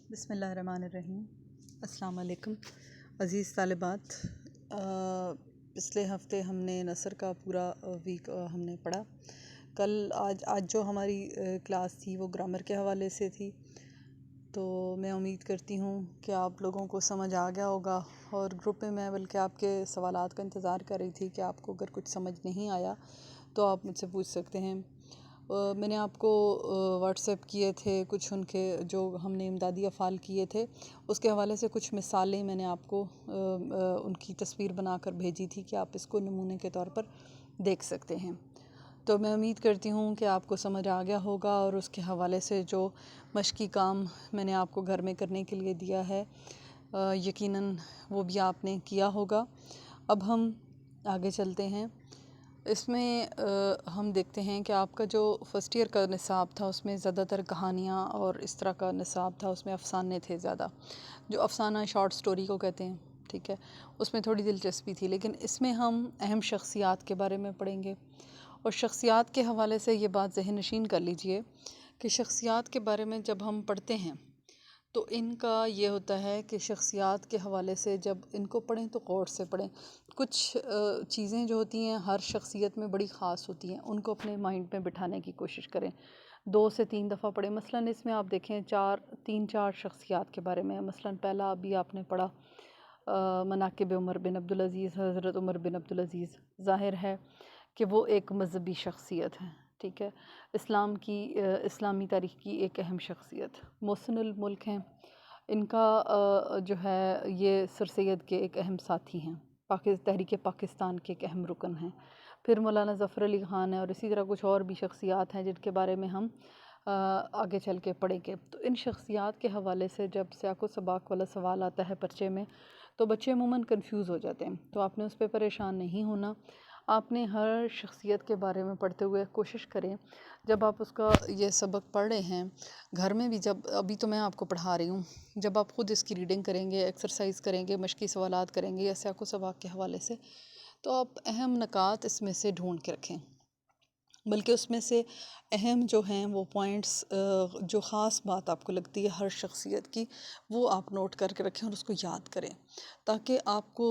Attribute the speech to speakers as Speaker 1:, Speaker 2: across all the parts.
Speaker 1: بسم اللہ الرحمن الرحیم۔ السلام علیکم عزیز طالبات۔ پچھلے ہفتے ہم نے نثر کا پورا ویک ہم نے پڑھا۔ آج جو ہماری کلاس تھی وہ گرامر کے حوالے سے تھی، تو میں امید کرتی ہوں کہ آپ لوگوں کو سمجھ آ گیا ہوگا، اور گروپ میں بلکہ آپ کے سوالات کا انتظار کر رہی تھی کہ آپ کو اگر کچھ سمجھ نہیں آیا تو آپ مجھ سے پوچھ سکتے ہیں۔ میں نے آپ کو واٹس ایپ کیے تھے کچھ ان کے جو ہم نے امدادی افعال کیے تھے، اس کے حوالے سے کچھ مثالیں میں نے آپ کو ان کی تصویر بنا کر بھیجی تھی کہ آپ اس کو نمونے کے طور پر دیکھ سکتے ہیں۔ تو میں امید کرتی ہوں کہ آپ کو سمجھ آ گیا ہوگا، اور اس کے حوالے سے جو مشقی کام میں نے آپ کو گھر میں کرنے کے لیے دیا ہے یقیناً وہ بھی آپ نے کیا ہوگا۔ اب ہم آگے چلتے ہیں۔ اس میں ہم دیکھتے ہیں کہ آپ کا جو فرسٹ ایئر کا نصاب تھا اس میں زیادہ تر کہانیاں اور اس طرح کا نصاب تھا، اس میں افسانے تھے زیادہ، جو افسانہ شارٹ سٹوری کو کہتے ہیں، ٹھیک ہے، اس میں تھوڑی دلچسپی تھی۔ لیکن اس میں ہم اہم شخصیات کے بارے میں پڑھیں گے، اور شخصیات کے حوالے سے یہ بات ذہن نشین کر لیجئے کہ شخصیات کے بارے میں جب ہم پڑھتے ہیں تو ان کا یہ ہوتا ہے کہ شخصیات کے حوالے سے جب ان کو پڑھیں تو غور سے پڑھیں۔ کچھ چیزیں جو ہوتی ہیں ہر شخصیت میں بڑی خاص ہوتی ہیں، ان کو اپنے مائنڈ میں بٹھانے کی کوشش کریں، 2 سے 3 دفعہ پڑھیں۔ مثلاً اس میں آپ دیکھیں 4 شخصیات کے بارے میں، مثلاً پہلا ابھی آپ نے پڑھا مناقب عمر بن عبدالعزیز، حضرت عمر بن عبدالعزیز۔ ظاہر ہے کہ وہ ایک مذہبی شخصیت ہے، ٹھیک ہے، اسلامی تاریخ کی ایک اہم شخصیت۔ محسن الملک ہیں، ان کا جو ہے یہ سر سید کے ایک اہم ساتھی ہیں، تحریک پاکستان کے ایک اہم رکن ہیں۔ پھر مولانا ظفر علی خان ہیں، اور اسی طرح کچھ اور بھی شخصیات ہیں جن کے بارے میں ہم آگے چل کے پڑھیں گے۔ تو ان شخصیات کے حوالے سے جب سیاق و سباق والا سوال آتا ہے پرچے میں تو بچے عموماً کنفیوز ہو جاتے ہیں، تو آپ نے اس پہ پریشان نہیں ہونا۔ آپ نے ہر شخصیت کے بارے میں پڑھتے ہوئے کوشش کریں، جب آپ اس کا یہ سبق پڑھ رہے ہیں گھر میں بھی، جب ابھی تو میں آپ کو پڑھا رہی ہوں، جب آپ خود اس کی ریڈنگ کریں گے، ایکسرسائز کریں گے، مشقی سوالات کریں گے یا سیاق و سباق کے حوالے سے، تو آپ اہم نکات اس میں سے ڈھونڈ کے رکھیں، بلکہ اس میں سے اہم جو ہیں وہ پوائنٹس، جو خاص بات آپ کو لگتی ہے ہر شخصیت کی، وہ آپ نوٹ کر کے رکھیں اور اس کو یاد کریں، تاکہ آپ کو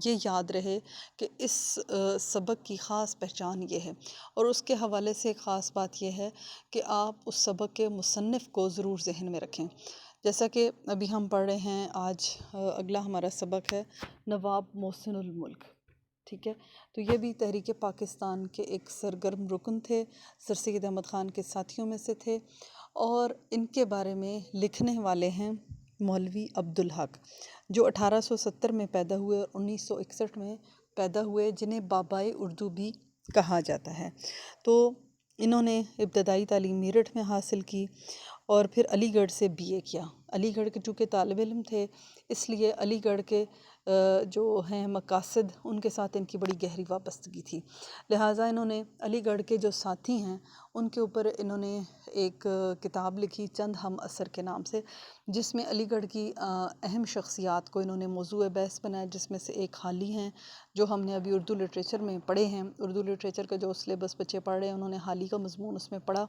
Speaker 1: یہ یاد رہے کہ اس سبق کی خاص پہچان یہ ہے۔ اور اس کے حوالے سے ایک خاص بات یہ ہے کہ آپ اس سبق کے مصنف کو ضرور ذہن میں رکھیں۔ جیسا کہ ابھی ہم پڑھ رہے ہیں، آج اگلا ہمارا سبق ہے نواب محسن الملک، ٹھیک ہے، تو یہ بھی تحریک پاکستان کے ایک سرگرم رکن تھے، سر سید احمد خان کے ساتھیوں میں سے تھے، اور ان کے بارے میں لکھنے والے ہیں مولوی عبدالحق، جو 1870 میں پیدا ہوئے اور 1961 میں پیدا ہوئے، جنہیں بابائے اردو بھی کہا جاتا ہے۔ تو انہوں نے ابتدائی تعلیم میرٹھ میں حاصل کی، اور پھر علی گڑھ سے بی اے کیا۔ علی گڑھ کے چونکہ طالب علم تھے، اس لیے علی گڑھ کے جو ہیں مقاصد، ان کے ساتھ ان کی بڑی گہری وابستگی تھی، لہٰذا انہوں نے علی گڑھ کے جو ساتھی ہیں ان کے اوپر انہوں نے ایک کتاب لکھی چند ہم اثر کے نام سے، جس میں علی گڑھ کی اہم شخصیات کو انہوں نے موضوع بحث بنایا، جس میں سے ایک حالی ہیں جو ہم نے ابھی اردو لٹریچر میں پڑھے ہیں۔ اردو لٹریچر کا جو سلیبس بچے پڑھ رہے ہیں انہوں نے حالی کا مضمون اس میں پڑھا۔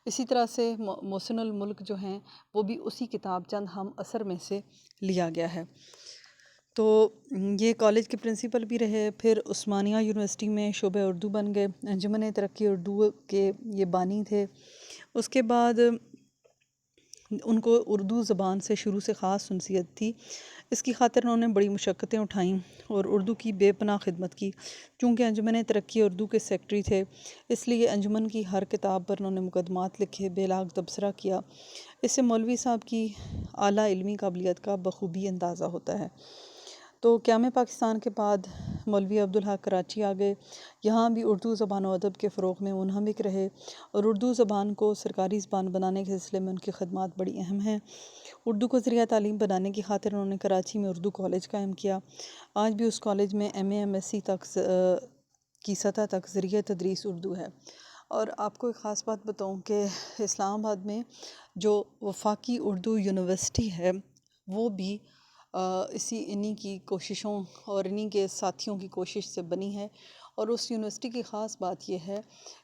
Speaker 1: اسی طرح سے محسن الملک جو ہیں وہ بھی اسی کتاب چند ہم اثر میں سے لیا گیا ہے۔ تو یہ کالج کے پرنسپل بھی رہے، پھر عثمانیہ یونیورسٹی میں شعبہ اردو بن گئے، انجمن ترقی اردو کے یہ بانی تھے۔ اس کے بعد ان کو اردو زبان سے شروع سے خاص انسیت تھی، اس کی خاطر انہوں نے بڑی مشقتیں اٹھائیں اور اردو کی بے پناہ خدمت کی۔ چونکہ انجمن ترقی اردو کے سیکرٹری تھے، اس لیے انجمن کی ہر کتاب پر انہوں نے مقدمات لکھے، بے لاگ تبصرہ کیا۔ اس سے مولوی صاحب کی اعلیٰ علمی قابلیت کا بخوبی اندازہ ہوتا ہے۔ تو قیام پاکستان کے بعد مولوی عبدالحق کراچی آ گئے، یہاں بھی اردو زبان و ادب کے فروغ میں منہمک رہے، اور اردو زبان کو سرکاری زبان بنانے کے سلسلے میں ان کی خدمات بڑی اہم ہیں۔ اردو کو ذریعہ تعلیم بنانے کی خاطر انہوں نے کراچی میں اردو کالج قائم کیا۔ آج بھی اس کالج میں M A M S C تک کی سطح تک ذریعہ تدریس اردو ہے۔ اور آپ کو ایک خاص بات بتاؤں کہ اسلام آباد میں جو وفاقی اردو یونیورسٹی ہے وہ بھی انہی کی کوششوں اور انہی کے ساتھیوں کی کوشش سے بنی ہے، اور اس یونیورسٹی کی خاص بات یہ ہے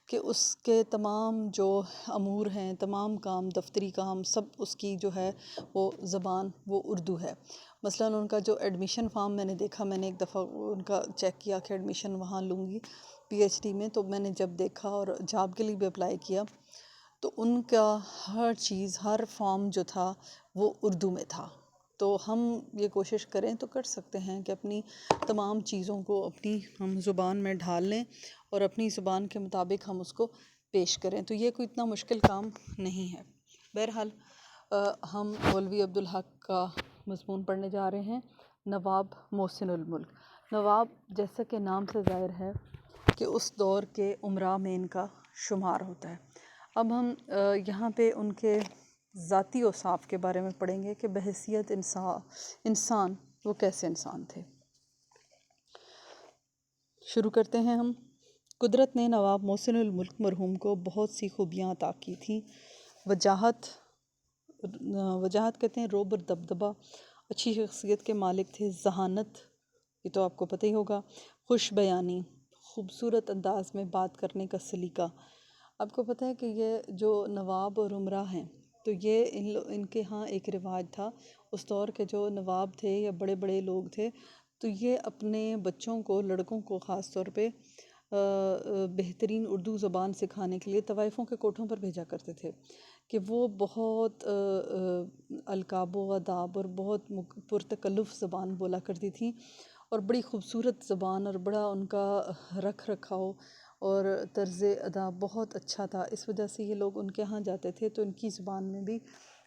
Speaker 1: کہ اس کے تمام جو امور ہیں، تمام کام، دفتری کام، سب اس کی جو ہے وہ زبان وہ اردو ہے۔ مثلاً ان کا جو ایڈمیشن فارم میں نے دیکھا، میں نے ایک دفعہ ان کا چیک کیا کہ ایڈمیشن وہاں لوں گی پی ایچ ڈی میں، تو میں نے جب دیکھا اور جاب کے لیے بھی اپلائی کیا تو ان کا ہر چیز، ہر فارم جو تھا وہ اردو میں تھا۔ تو ہم یہ کوشش کریں تو کر سکتے ہیں کہ اپنی تمام چیزوں کو اپنی ہم زبان میں ڈھال لیں اور اپنی زبان کے مطابق ہم اس کو پیش کریں، تو یہ کوئی اتنا مشکل کام نہیں ہے۔ بہرحال ہم مولوی عبدالحق کا مضمون پڑھنے جا رہے ہیں، نواب محسن الملک۔ نواب جیسا کہ نام سے ظاہر ہے کہ اس دور کے امراء میں ان کا شمار ہوتا ہے۔ اب ہم یہاں پہ ان کے ذاتی اوصاف کے بارے میں پڑھیں گے کہ بحیثیت انسان وہ کیسے انسان تھے۔ شروع کرتے ہیں ہم۔ قدرت نے نواب محسن الملک مرحوم کو بہت سی خوبیاں عطا کی تھیں۔ وجاہت کہتے ہیں روب اور دبدبہ، اچھی شخصیت کے مالک تھے، ذہانت، یہ تو آپ کو پتہ ہی ہوگا، خوش بیانی، خوبصورت انداز میں بات کرنے کا سلیقہ۔ آپ کو پتہ ہے کہ یہ جو نواب اور امراء ہیں تو یہ ان کے ہاں ایک رواج تھا، اس دور کے جو نواب تھے یا بڑے بڑے لوگ تھے تو یہ اپنے بچوں کو، لڑکوں کو خاص طور پہ بہترین اردو زبان سکھانے کے لیے طوائفوں کے کوٹھوں پر بھیجا کرتے تھے کہ وہ بہت القاب و آداب اور بہت پرتکلف زبان بولا کرتی تھیں اور بڑی خوبصورت زبان، اور بڑا ان کا رکھ رکھاؤ اور طرز ادا بہت اچھا تھا۔ اس وجہ سے یہ لوگ ان کے ہاں جاتے تھے تو ان کی زبان میں بھی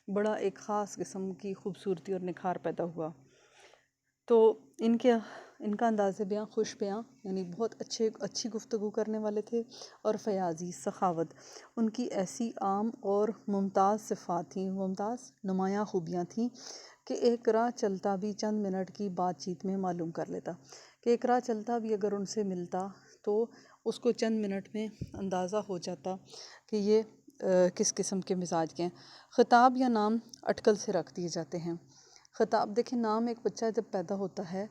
Speaker 1: بڑا ایک خاص قسم کی خوبصورتی اور نکھار پیدا ہوا۔ تو ان کا انداز بیاں خوش بیاں، یعنی بہت اچھی گفتگو کرنے والے تھے، اور فیاضی، سخاوت ان کی ایسی عام اور ممتاز صفات تھیں، ممتاز نمایاں خوبیاں تھیں کہ ایک راہ چلتا بھی چند منٹ کی بات چیت میں معلوم کر لیتا، کہ ایک راہ چلتا بھی اگر ان سے ملتا تو اس کو چند منٹ میں اندازہ ہو جاتا کہ یہ کس قسم کے مزاج کے ہیں۔ خطاب یا نام اٹکل سے رکھ دیے جاتے ہیں۔ خطاب، دیکھیں نام ایک بچہ جب پیدا ہوتا ہے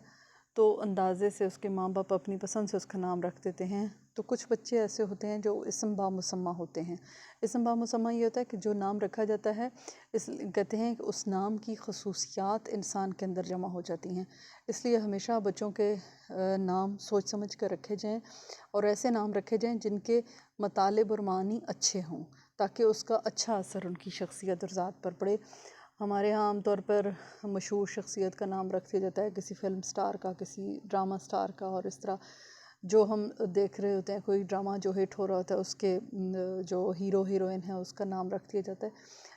Speaker 1: تو اندازے سے اس کے ماں باپ اپنی پسند سے اس کا نام رکھ دیتے ہیں، تو کچھ بچے ایسے ہوتے ہیں جو اسم با مسمہ ہوتے ہیں۔ اسم با مسمہ یہ ہوتا ہے کہ جو نام رکھا جاتا ہے کہتے ہیں کہ اس نام کی خصوصیات انسان کے اندر جمع ہو جاتی ہیں، اس لیے ہمیشہ بچوں کے نام سوچ سمجھ کر رکھے جائیں اور ایسے نام رکھے جائیں جن کے مطالب اور معنی اچھے ہوں تاکہ اس کا اچھا اثر ان کی شخصیت اور ذات پر پڑے۔ ہمارے ہاں عام طور پر مشہور شخصیت کا نام رکھ دیا جاتا ہے، کسی فلم سٹار کا، کسی ڈرامہ سٹار کا، اور اس طرح جو ہم دیکھ رہے ہوتے ہیں کوئی ڈرامہ جو ہٹ ہو رہا ہوتا ہے اس کے جو ہیرو ہیروئن ہیں اس کا نام رکھ دیا جاتا ہے،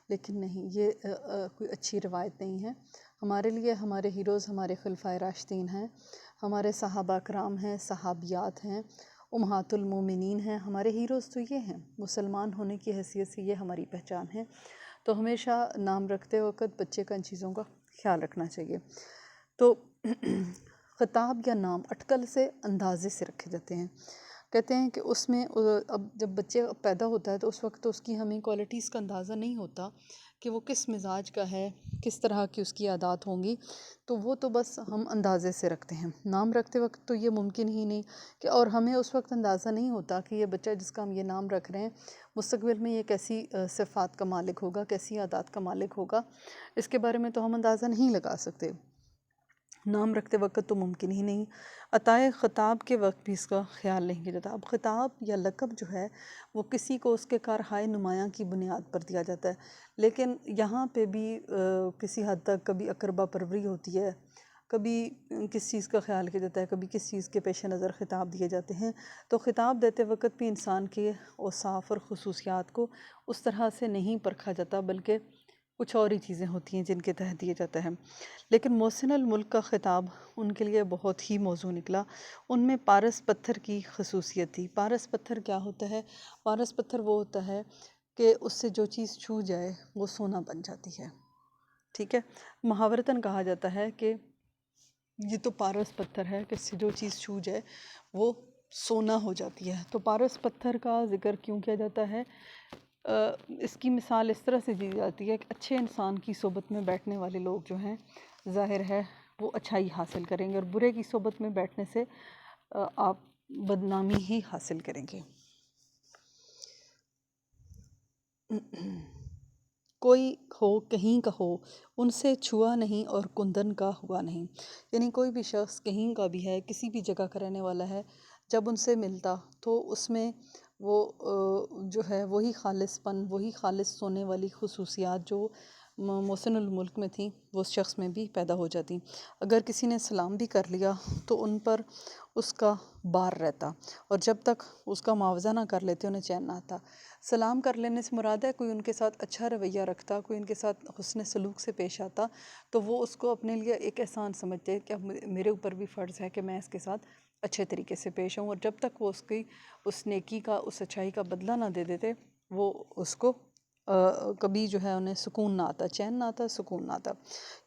Speaker 1: لیکن نہیں، یہ کوئی اچھی روایت نہیں ہے۔ ہمارے لیے ہمارے ہیروز ہمارے خلفائے راشدین ہیں، ہمارے صحابہ کرام ہیں، صحابیات ہیں، امہات المومنین ہیں، ہمارے ہیروز تو یہ ہیں، مسلمان ہونے کی حیثیت سے یہ ہماری پہچان ہے۔ تو ہمیشہ نام رکھتے وقت بچے کا ان چیزوں کا خیال رکھنا چاہیے۔ تو خطاب یا نام اٹکل سے، اندازے سے رکھے جاتے ہیں۔ کہتے ہیں کہ اس میں اب جب بچے پیدا ہوتا ہے تو اس وقت تو اس کی ہمیں کوالٹیز کا اندازہ نہیں ہوتا کہ وہ کس مزاج کا ہے، کس طرح کی اس کی عادات ہوں گی، تو وہ تو بس ہم اندازے سے رکھتے ہیں۔ نام رکھتے وقت تو یہ ممکن ہی نہیں کہ، اور ہمیں اس وقت اندازہ نہیں ہوتا کہ یہ بچہ جس کا ہم یہ نام رکھ رہے ہیں مستقبل میں یہ کیسی صفات کا مالک ہوگا، کیسی عادات کا مالک ہوگا، اس کے بارے میں تو ہم اندازہ نہیں لگا سکتے۔ نام رکھتے وقت تو ممکن ہی نہیں۔ عطائے خطاب کے وقت بھی اس کا خیال نہیں کیا جاتا۔ اب خطاب یا لقب جو ہے وہ کسی کو اس کے کارہائے نمایاں کی بنیاد پر دیا جاتا ہے، لیکن یہاں پہ بھی کسی حد تک کبھی اقربا پروری ہوتی ہے، کبھی کس چیز کا خیال کیا جاتا ہے، کبھی کس چیز کے پیش نظر خطاب دیے جاتے ہیں۔ تو خطاب دیتے وقت بھی انسان کے اوصاف اور خصوصیات کو اس طرح سے نہیں پرکھا جاتا، بلکہ کچھ اور ہی چیزیں ہوتی ہیں جن کے تحت دیا جاتا ہے۔ لیکن محسن الملک کا خطاب ان کے لیے بہت ہی موزوں نکلا۔ ان میں پارس پتھر کی خصوصیت تھی۔ پارس پتھر کیا ہوتا ہے؟ پارس پتھر وہ ہوتا ہے کہ اس سے جو چیز چھو جائے وہ سونا بن جاتی ہے، ٹھیک ہے؟ محاورتاً کہا جاتا ہے کہ یہ تو پارس پتھر ہے کہ اس سے جو چیز چھو جائے وہ سونا ہو جاتی ہے۔ تو پارس پتھر کا ذکر کیوں کیا جاتا ہے؟ اس کی مثال اس طرح سے دی جاتی ہے کہ اچھے انسان کی صحبت میں بیٹھنے والے لوگ جو ہیں ظاہر ہے وہ اچھائی حاصل کریں گے، اور برے کی صحبت میں بیٹھنے سے آپ بدنامی ہی حاصل کریں گے۔ کوئی ہو کہیں کا ہو ان سے چھوا نہیں اور کندن کا ہوا نہیں، یعنی کوئی بھی شخص کہیں کا بھی ہے، کسی بھی جگہ کا رہنے والا ہے، جب ان سے ملتا تو اس میں وہ جو ہے وہی خالص پن، وہی خالص سونے والی خصوصیات جو محسن الملک میں تھیں وہ اس شخص میں بھی پیدا ہو جاتی۔ اگر کسی نے سلام بھی کر لیا تو ان پر اس کا بار رہتا، اور جب تک اس کا معاوضہ نہ کر لیتے انہیں چین نہ آتا۔ سلام کر لینے سے مراد ہے کوئی ان کے ساتھ اچھا رویہ رکھتا، کوئی ان کے ساتھ حسن سلوک سے پیش آتا تو وہ اس کو اپنے لیے ایک احسان سمجھتے کہ اب میرے اوپر بھی فرض ہے کہ میں اس کے ساتھ اچھے طریقے سے پیش ہوں، اور جب تک وہ اس نیکی کا، اس اچھائی کا بدلہ نہ دے دیتے وہ اس کو کبھی جو ہے انہیں سکون نہ آتا، چین نہ آتا، سکون نہ آتا،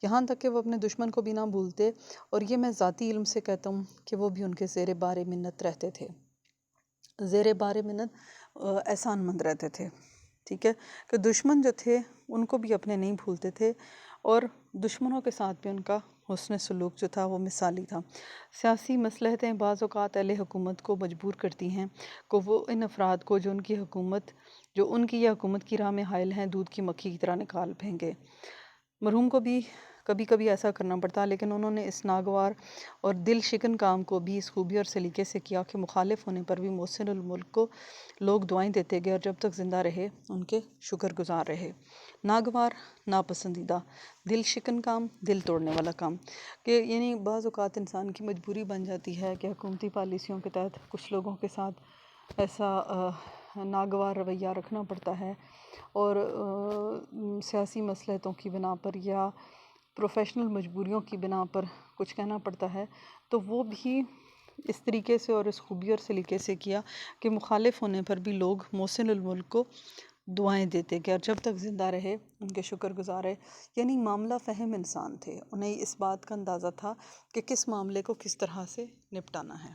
Speaker 1: یہاں تک کہ وہ اپنے دشمن کو بھی نہ بھولتے۔ اور یہ میں ذاتی علم سے کہتا ہوں کہ وہ بھی ان کے زیر بار منت رہتے تھے، زیر بار منت احسان مند رہتے تھے، ٹھیک ہے، کہ دشمن جو تھے ان کو بھی اپنے نہیں بھولتے تھے، اور دشمنوں کے ساتھ بھی ان کا حسن سلوک جو تھا وہ مثالی تھا۔ سیاسی مصلحتیں بعض اوقات اہل حکومت کو مجبور کرتی ہیں کہ وہ ان افراد کو جو ان کی یا حکومت کی راہ میں حائل ہیں دودھ کی مکھی کی طرح نکال پھینکے۔ مرحوم کو بھی کبھی کبھی ایسا کرنا پڑتا، لیکن انہوں نے اس ناگوار اور دل شکن کام کو بھی اس خوبی اور سلیقے سے کیا کہ مخالف ہونے پر بھی محسن الملک کو لوگ دعائیں دیتے گئے اور جب تک زندہ رہے ان کے شکر گزار رہے۔ ناگوار، ناپسندیدہ، دل شکن کام، دل توڑنے والا کام، کہ یعنی بعض اوقات انسان کی مجبوری بن جاتی ہے کہ حکومتی پالیسیوں کے تحت کچھ لوگوں کے ساتھ ایسا ناگوار رویہ رکھنا پڑتا ہے، اور سیاسی مصلحتوں کی بنا پر یا پروفیشنل مجبوریوں کی بنا پر کچھ کہنا پڑتا ہے، تو وہ بھی اس طریقے سے اور اس خوبی اور سلیقے سے کیا کہ مخالف ہونے پر بھی لوگ محسن الملک کو دعائیں دیتے کہ اور جب تک زندہ رہے ان کے شکر گزار رہے، یعنی معاملہ فہم انسان تھے، انہیں اس بات کا اندازہ تھا کہ کس معاملے کو کس طرح سے نپٹانا ہے۔